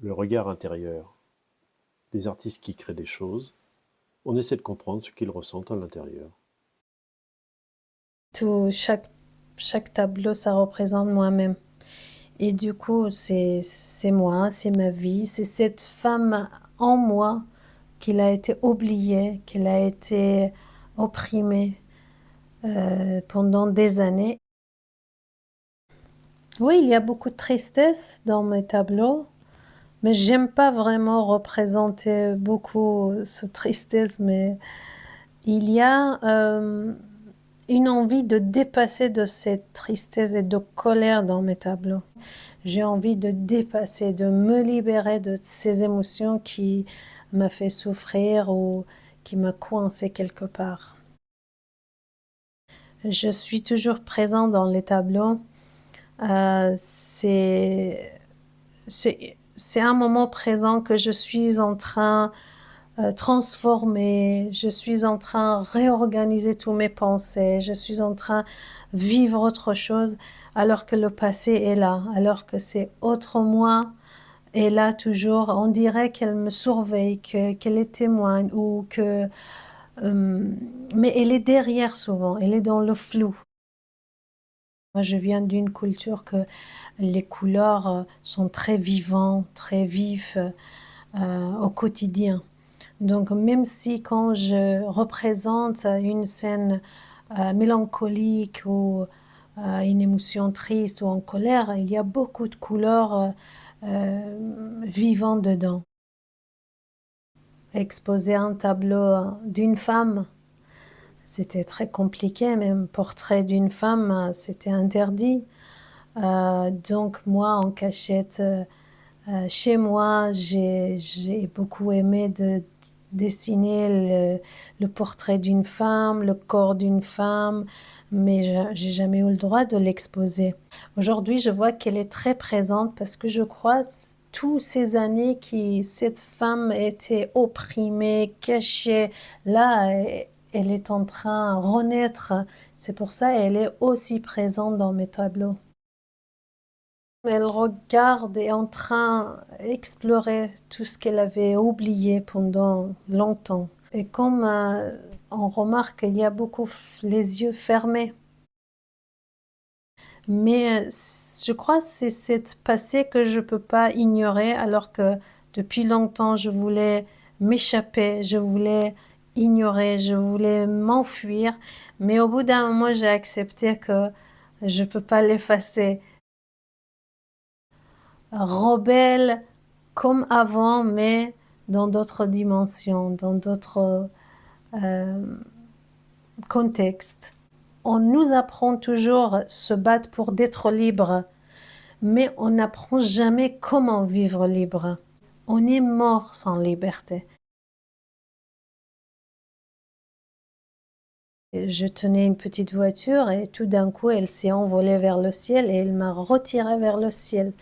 le regard intérieur. Des artistes qui créent des choses, on essaie de comprendre ce qu'ils ressentent à l'intérieur. Tout, chaque tableau, ça représente moi-même. Et du coup, c'est moi, c'est ma vie, c'est cette femme en moi qui a été oubliée, qui a été opprimée pendant des années. Oui, il y a beaucoup de tristesse dans mes tableaux, mais j'aime pas vraiment représenter beaucoup ce tristesse, mais il y a une envie de dépasser de cette tristesse et de colère dans mes tableaux. J'ai envie de dépasser, de me libérer de ces émotions qui m'a fait souffrir ou qui m'a coincé quelque part. Je suis toujours présente dans les tableaux. C'est un moment présent que je suis en train transformer, je suis en train de réorganiser tous mes pensées, je suis en train de vivre autre chose alors que le passé est là, alors que c'est autre moi est là toujours. On dirait qu'elle me surveille, qu'elle est témoin ou que... euh, mais elle est derrière souvent, elle est dans le flou. Moi, je viens d'une culture que les couleurs sont très vivantes, très vives au quotidien. Donc, même si quand je représente une scène mélancolique ou une émotion triste ou en colère, il y a beaucoup de couleurs vivantes dedans. Exposer un tableau d'une femme, c'était très compliqué, même portrait d'une femme, c'était interdit. Donc moi, en cachette, chez moi, j'ai beaucoup aimé de dessiner le portrait d'une femme, le corps d'une femme, mais j'ai jamais eu le droit de l'exposer. Aujourd'hui, je vois qu'elle est très présente parce que je crois toutes ces années que cette femme était opprimée, cachée, là, elle est en train de renaître. C'est pour ça qu'elle est aussi présente dans mes tableaux. Elle regarde et est en train d'explorer tout ce qu'elle avait oublié pendant longtemps. Et comme on remarque qu'il y a beaucoup les yeux fermés. Mais je crois que c'est cette passé que je ne peux pas ignorer alors que depuis longtemps je voulais m'échapper, je voulais ignorer, je voulais m'enfuir. Mais au bout d'un moment, j'ai accepté que je ne peux pas l'effacer. Rebelle comme avant, mais dans d'autres dimensions, dans d'autres euh, contextes. On nous apprend toujours à se battre pour d'être libre, mais on n'apprend jamais comment vivre libre. On est mort sans liberté. Je tenais une petite voiture et tout d'un coup, elle s'est envolée vers le ciel et elle m'a retiré vers le ciel.